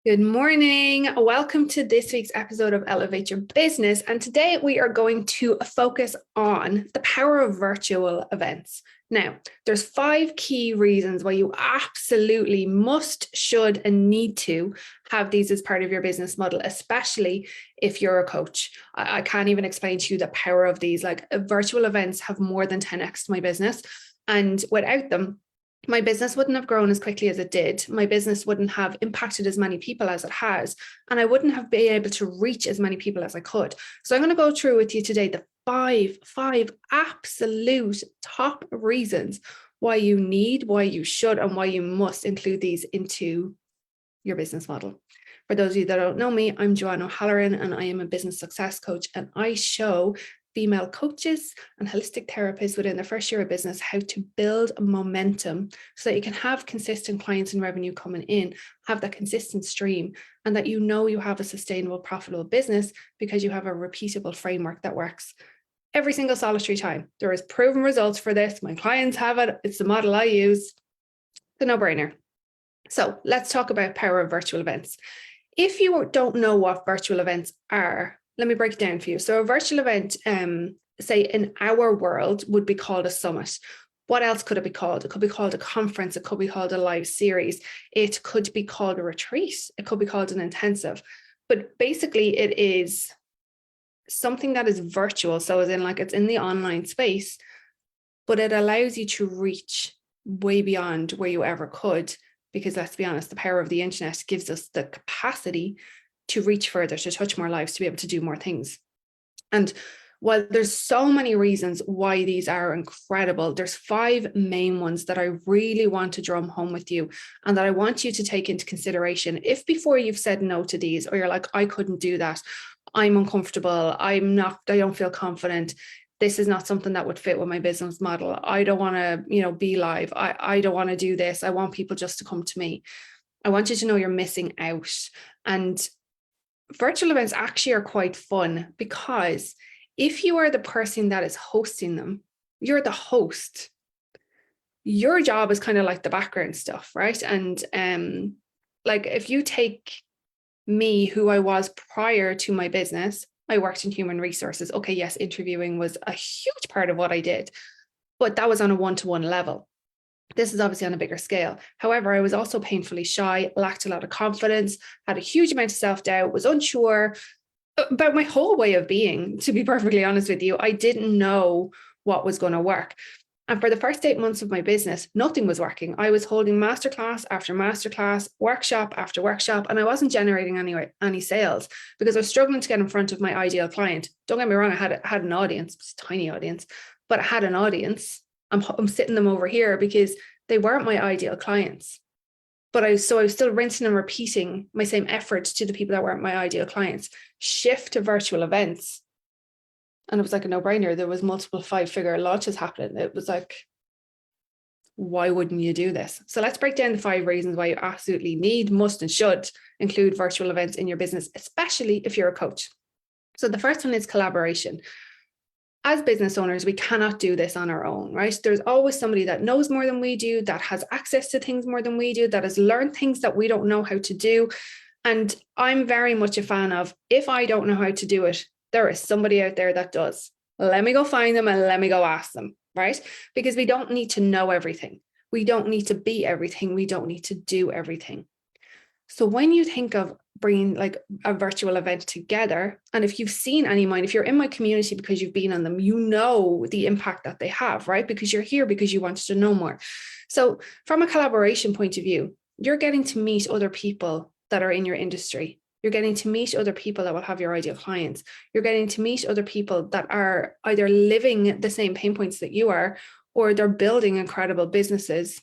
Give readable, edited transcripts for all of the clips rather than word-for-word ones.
Good morning. Welcome to this week's episode of Elevate Your Business. And today we are going to focus on the power of virtual events. Now, there's 5 key reasons why you absolutely must, should, and need to have these as part of your business model, especially if you're a coach. I can't even explain to you the power of these. Like virtual events have more than 10x my business. And without them, my business wouldn't have grown as quickly as it did. My business wouldn't have impacted as many people as it has. And I wouldn't have been able to reach as many people as I could. So I'm going to go through with you today the five absolute top reasons why you need, why you should, and why you must include these into your business model. For those of you that don't know me, I'm Joanne O'Halloran and I am a business success coach, and I show female coaches and holistic therapists within their first year of business how to build momentum so that you can have consistent clients and revenue coming in, have that consistent stream, and that you have a sustainable, profitable business because you have a repeatable framework that works every single solitary time. There is proven results for this. My clients have it. It's the model I use. It's a no-brainer. So let's talk about power of virtual events. If you don't know what virtual events are, let me break it down for you. So a virtual event, say in our world, would be called a summit. What else could it be called? It could be called a conference. It could be called a live series. It could be called a retreat. It could be called an intensive. But basically, it is something that is virtual. So as in like it's in the online space, but it allows you to reach way beyond where you ever could. Because let's be honest, the power of the internet gives us the capacity to reach further, to touch more lives, to be able to do more things. And while there's so many reasons why these are incredible, there's 5 main ones that I really want to drum home with you and that I want you to take into consideration. If before you've said no to these, or you're like, I couldn't do that, I'm uncomfortable, I don't feel confident, this is not something that would fit with my business model, I don't want to, be live, I don't want to do this, I want people just to come to me. I want you to know you're missing out. And virtual events actually are quite fun because if you are the person that is hosting them, you're the host. Your job is kind of like the background stuff, right? And like if you take me, who I was prior to my business, I worked in human resources. Okay, yes, interviewing was a huge part of what I did, but that was on a one-to-one level. This is obviously on a bigger scale. However, I was also painfully shy, lacked a lot of confidence, had a huge amount of self-doubt, was unsure about my whole way of being, to be perfectly honest with you. I didn't know what was going to work. And for the first 8 months of my business, nothing was working. I was holding masterclass after masterclass, workshop after workshop, and I wasn't generating any sales because I was struggling to get in front of my ideal client. Don't get me wrong, I had an audience, it's a tiny audience, but I had an audience. I'm sitting them over here because they weren't my ideal clients. But I was still rinsing and repeating my same efforts to the people that weren't my ideal clients. Shift to virtual events. And it was like a no-brainer. There was multiple 5-figure launches happening. It was like, why wouldn't you do this? So let's break down the 5 reasons why you absolutely need, must, and should include virtual events in your business, especially if you're a coach. So the first one is collaboration. As business owners, we cannot do this on our own, right? There's always somebody that knows more than we do, that has access to things more than we do, that has learned things that we don't know how to do. And I'm very much a fan of, if I don't know how to do it, there is somebody out there that does. Let me go find them and let me go ask them, right? Because we don't need to know everything. We don't need to be everything. We don't need to do everything. So when you think of bringing like a virtual event together, and if you've seen any of mine, if you're in my community because you've been on them, you know the impact that they have, right? Because you're here because you wanted to know more. So from a collaboration point of view, you're getting to meet other people that are in your industry. You're getting to meet other people that will have your ideal clients. You're getting to meet other people that are either living the same pain points that you are, or they're building incredible businesses,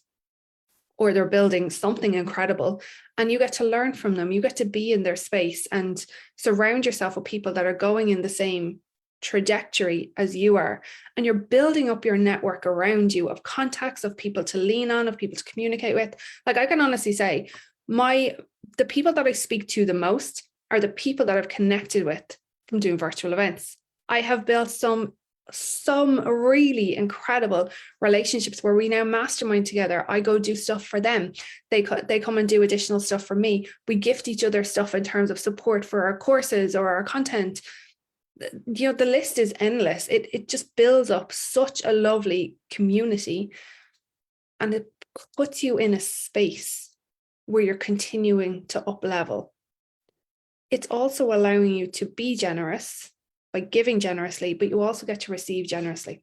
or they're building something incredible, and you get to learn from them. You get to be in their space and surround yourself with people that are going in the same trajectory as you are. And you're building up your network around you of contacts, of people to lean on, of people to communicate with. Like I can honestly say, the people that I speak to the most are the people that I've connected with from doing virtual events. I have built some some really incredible relationships where we now mastermind together. I go do stuff for them. They come and do additional stuff for me. We gift each other stuff in terms of support for our courses or our content. The list is endless. It just builds up such a lovely community, and it puts you in a space where you're continuing to up level. It's also allowing you to be generous by giving generously, but you also get to receive generously.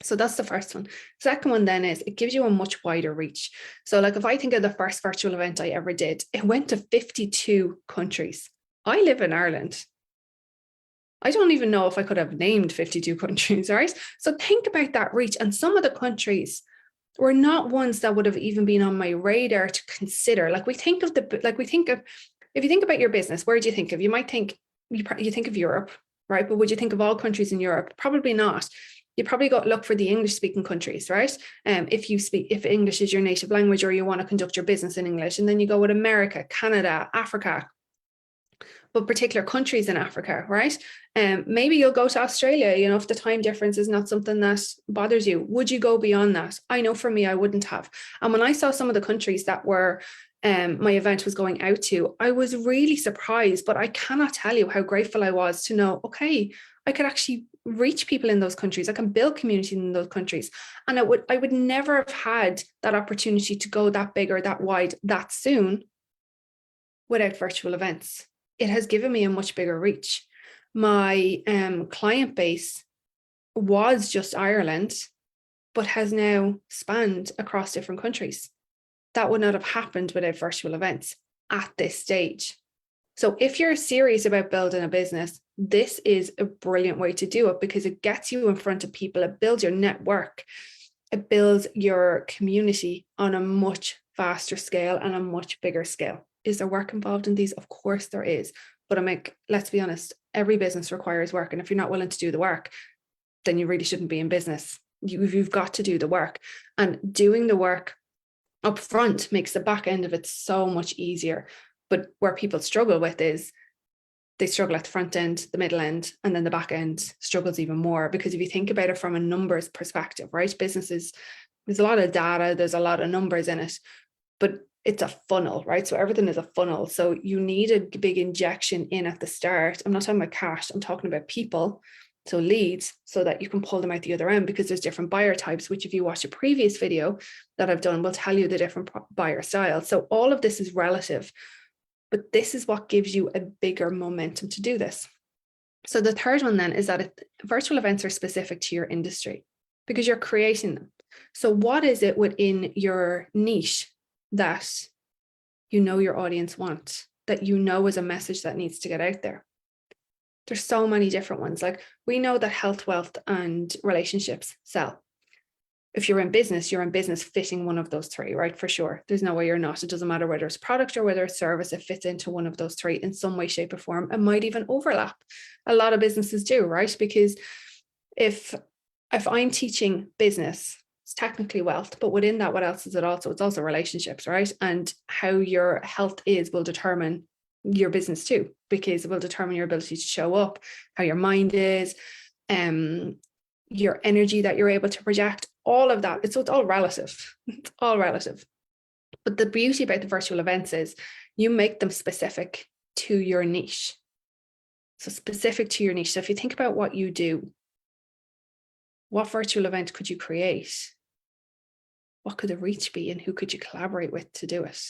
So that's the first one. Second one then is it gives you a much wider reach. So like if I think of the first virtual event I ever did, it went to 52 countries. I live in Ireland. I don't even know if I could have named 52 countries, right? So think about that reach. And some of the countries were not ones that would have even been on my radar to consider. If you think about your business, where do you think of? You might think, you think of Europe, right? But would you think of all countries in Europe? Probably not. You probably look for the English speaking countries, right? If English is your native language, or you want to conduct your business in English, and then you go with America, Canada, Africa, but particular countries in Africa, right? Maybe you'll go to Australia, if the time difference is not something that bothers you. Would you go beyond that? I know for me, I wouldn't have. And when I saw some of the countries that were my event was going out to, I was really surprised, but I cannot tell you how grateful I was to know, okay, I could actually reach people in those countries. I can build community in those countries. And I would never have had that opportunity to go that big or that wide that soon without virtual events. It has given me a much bigger reach. My client base was just Ireland, but has now spanned across different countries. That would not have happened without virtual events at this stage. So if you're serious about building a business, this is a brilliant way to do it, because it gets you in front of people. It builds your network. It builds your community on a much faster scale and a much bigger scale. Is there work involved in these? Of course there is. But let's be honest, every business requires work. And if you're not willing to do the work, then you really shouldn't be in business. You've got to do the work. And doing the work up front makes the back end of it so much easier. But where people struggle with is they struggle at the front end, the middle end, and then the back end struggles even more. Because if you think about it from a numbers perspective, right? Businesses, there's a lot of data, there's a lot of numbers in it, but it's a funnel, right? So everything is a funnel. So you need a big injection in at the start. I'm not talking about cash, I'm talking about people. So leads, so that you can pull them out the other end, because there's different buyer types, which if you watch a previous video that I've done, will tell you the different buyer styles. So all of this is relative, but this is what gives you a bigger momentum to do this. So the third one then is that virtual events are specific to your industry because you're creating them. So what is it within your niche that your audience want, that is a message that needs to get out there? There's so many different ones. Like, we know that health, wealth, and relationships sell. If you're in business fitting one of those three, right? For sure. There's no way you're not. It doesn't matter whether it's product or whether it's service, it fits into one of those three in some way, shape, or form. It might even overlap. A lot of businesses do, right? Because if I'm teaching business, it's technically wealth, but within that, what else is it also? It's also relationships, right? And how your health is will determine your business too, because it will determine your ability to show up, how your mind is, your energy that you're able to project, all of that. It's all relative. It's all relative. But the beauty about the virtual events is you make them specific to your niche. So specific to your niche. So if you think about what you do, what virtual event could you create? What could the reach be, and who could you collaborate with to do it?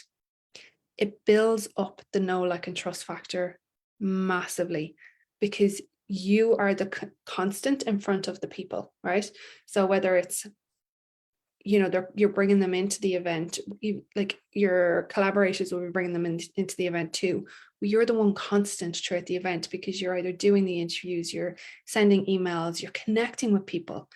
It builds up the know, like, and trust factor massively, because you are the constant in front of the people, right? So whether it's, you're bringing them into the event, like your collaborators will be bringing them into the event too. You're the one constant throughout the event, because you're either doing the interviews, you're sending emails, you're connecting with people.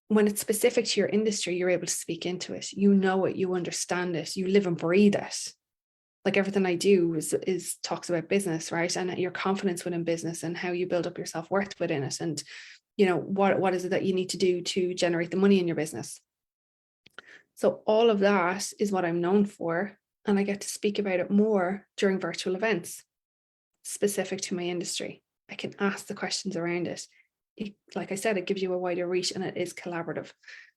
When it's specific to your industry, you're able to speak into it. You know it, you understand it, you live and breathe it. Like, everything I do is talks about business, right? And your confidence within business and how you build up your self-worth within it. And, what is it that you need to do to generate the money in your business? So all of that is what I'm known for. And I get to speak about it more during virtual events specific to my industry. I can ask the questions around it. like I said, it gives you a wider reach and it is collaborative.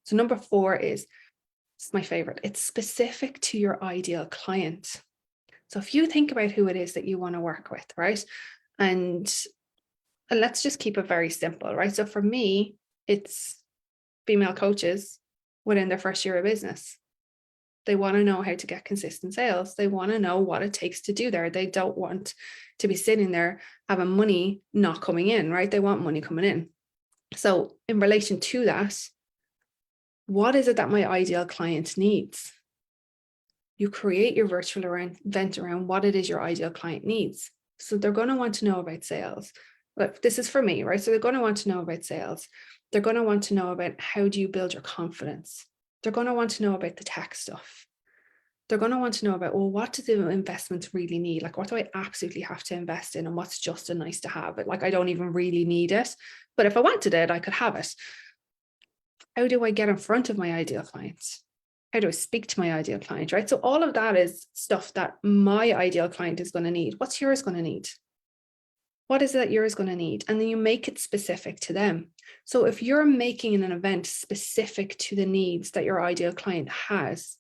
So number 4 is, it's my favorite. It's specific to your ideal client. So if you think about who it is that you want to work with, right? And let's just keep it very simple, right? So for me, it's female coaches within their first year of business. They want to know how to get consistent sales. They want to know what it takes to do there. They don't want to be sitting there having money not coming in, right? They want money coming in. So in relation to that, what is it that my ideal client needs? You create your virtual event around what it is your ideal client needs. So they're going to want to know about sales. But this is for me, right? So they're going to want to know about sales. They're going to want to know about how do you build your confidence. They're going to want to know about the tech stuff. They're going to want to know about, well, what do the investments really need? Like, what do I absolutely have to invest in? And what's just a nice to have? Like, I don't even really need it. But if I wanted it, I could have it. How do I get in front of my ideal clients? How do I speak to my ideal client, right? So all of that is stuff that my ideal client is going to need. What's yours going to need? What is it that yours going to need? And then you make it specific to them. So if you're making an event specific to the needs that your ideal client has,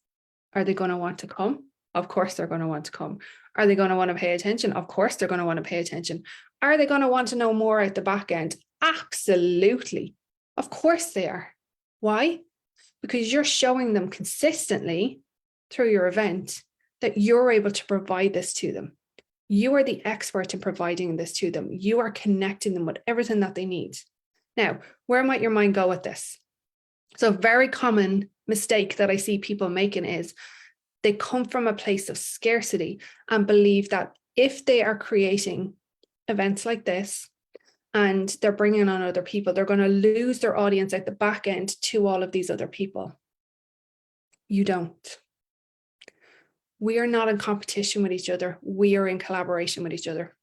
are they going to want to come? Of course, they're going to want to come. Are they going to want to pay attention? Of course, they're going to want to pay attention. Are they going to want to know more at the back end? Absolutely. Of course they are. Why? Because you're showing them consistently through your event that you're able to provide this to them. You are the expert in providing this to them. You are connecting them with everything that they need. Now, where might your mind go with this? So a very common mistake that I see people making is they come from a place of scarcity and believe that if they are creating events like this and they're bringing on other people, they're going to lose their audience at the back end to all of these other people. You don't. We are not in competition with each other. We are in collaboration with each other.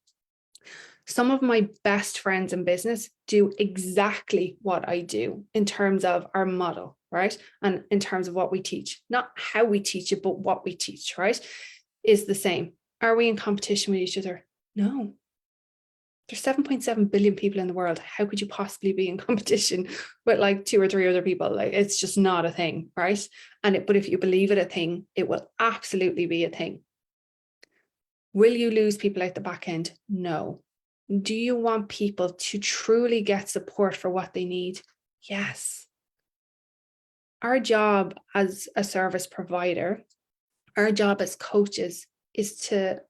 Some of my best friends in business do exactly what I do in terms of our model, right? And in terms of what we teach, not how we teach it, but what we teach, right? Is the same. Are we in competition with each other? No. There's 7.7 billion people in the world. How could you possibly be in competition with like 2 or 3 other people? Like, it's just not a thing, right? But if you believe it a thing, it will absolutely be a thing. Will you lose people at the back end? No. Do you want people to truly get support for what they need? Yes. Our job as a service provider, our job as coaches is to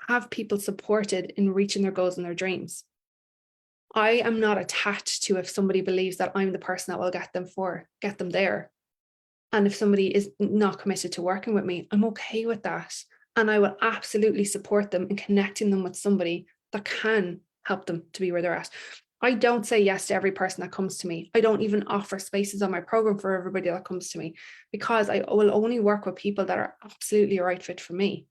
have people supported in reaching their goals and their dreams. I am not attached to if somebody believes that I'm the person that will get them there. And if somebody is not committed to working with me, I'm okay with that. And I will absolutely support them in connecting them with somebody that can help them to be where they're at. I don't say yes to every person that comes to me. I don't even offer spaces on my program for everybody that comes to me, because I will only work with people that are absolutely a right fit for me.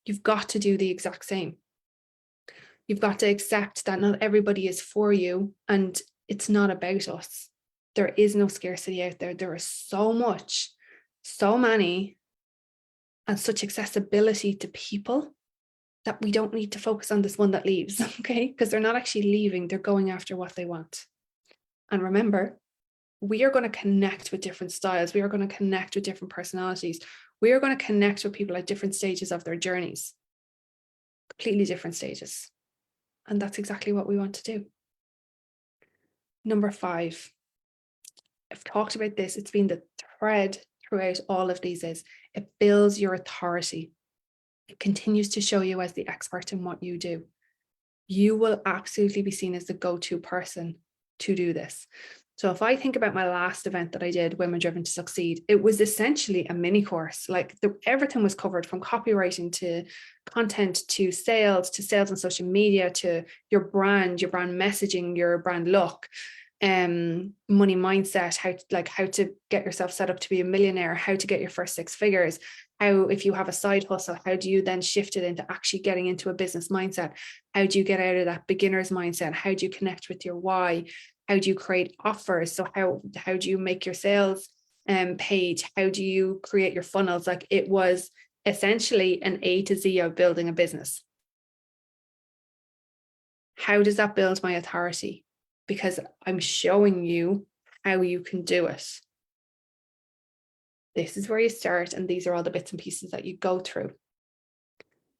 You've got to do the exact same. You've got to accept that not everybody is for you, and it's not about us. There is no scarcity out there. There is so much, so many, and such accessibility to people that we don't need to focus on this one that leaves, okay? Because they're not actually leaving, they're going after what they want. And remember, we are going to connect with different styles. We are going to connect with different personalities. We are going to connect with people at different stages of their journeys, completely different stages. And that's exactly what we want to do. Number 5, I've talked about this. It's been the thread throughout all of these is it builds your authority. It continues to show you as the expert in what you do. You will absolutely be seen as the go-to person to do this. So if I think about my last event that I did, Women Driven to Succeed, it was essentially a mini course. Like everything was covered, from copywriting to content to sales and social media to your brand messaging, your brand look, money mindset, how to get yourself set up to be a millionaire, how to get your first 6 figures, how, if you have a side hustle, how do you then shift it into actually getting into a business mindset? How do you get out of that beginner's mindset? How do you connect with your why? How do you create offers? So how do you make your sales page? How do you create your funnels? Like, it was essentially an A to Z of building a business. How does that build my authority? because I'm showing you how you can do it. This is where you start, and these are all the bits and pieces that you go through.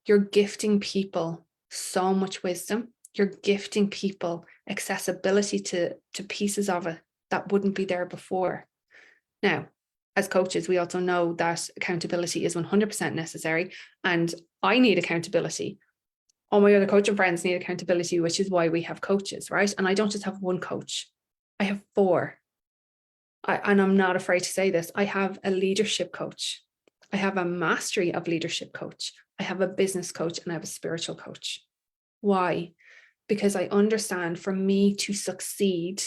You're gifting people so much wisdom. You're gifting people accessibility to pieces of it that wouldn't be there before. Now, as coaches, we also know that accountability is 100% necessary, and I need accountability. All my other coaching friends need accountability, which is why we have coaches, right? And I don't just have one coach, I have four. And I'm not afraid to say this, I have a leadership coach, I have a mastery of leadership coach, I have a business coach, and I have a spiritual coach. Why? Because I understand for me to succeed,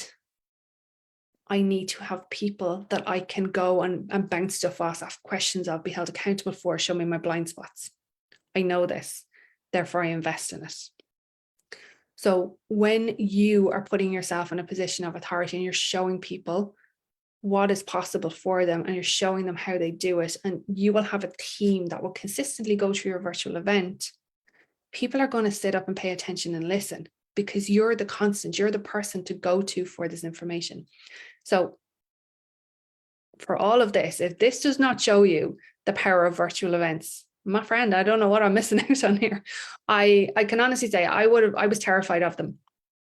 I need to have people that I can go and bounce stuff off, ask questions of, be held accountable for, show me my blind spots. I know this, therefore I invest in it. So when you are putting yourself in a position of authority and you're showing people what is possible for them and you're showing them how they do it, and you will have a team that will consistently go to your virtual event, people are going to sit up and pay attention and listen because you're the constant, you're the person to go to for this information. So for all of this, if this does not show you the power of virtual events, my friend, I don't know what I'm missing out on here. I can honestly say I was terrified of them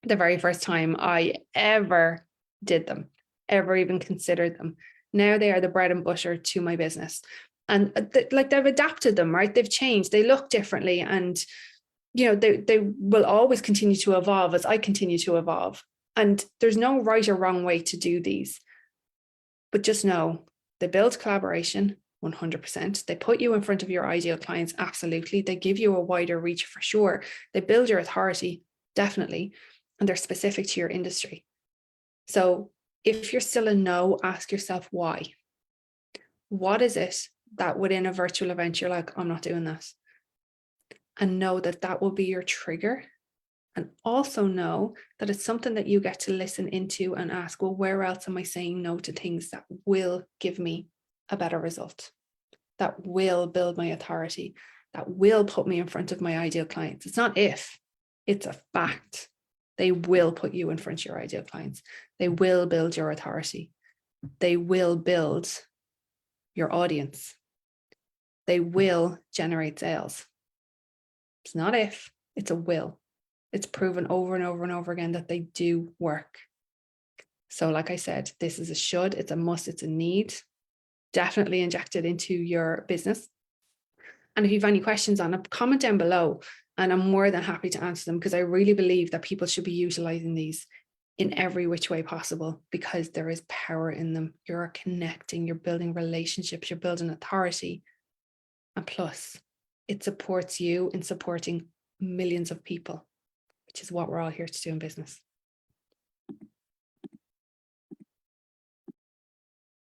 the very first time I ever did them, ever even considered them. Now they are the bread and butter to my business. And they've adapted them, right? They've changed, they look differently. And, they will always continue to evolve as I continue to evolve. And there's no right or wrong way to do these. But just know they build collaboration 100%. They put you in front of your ideal clients. Absolutely. They give you a wider reach for sure. They build your authority, definitely. And they're specific to your industry. So if you're still a no, ask yourself why. What is it that within a virtual event, you're like, I'm not doing this? And know that that will be your trigger. And also know that it's something that you get to listen into and ask, well, where else am I saying no to things that will give me a better result, that will build my authority, that will put me in front of my ideal clients? It's not if, it's a fact. They will put you in front of your ideal clients. They will build your authority. They will build your audience. They will generate sales. It's not if, it's a will. It's proven over and over and over again that they do work. So like I said, this is a should, it's a must, it's a need. Definitely inject it into your business. And if you have any questions on it, comment down below and I'm more than happy to answer them, because I really believe that people should be utilizing these in every which way possible, because there is power in them. You're connecting, you're building relationships, you're building authority. And plus, it supports you in supporting millions of people, which is what we're all here to do in business.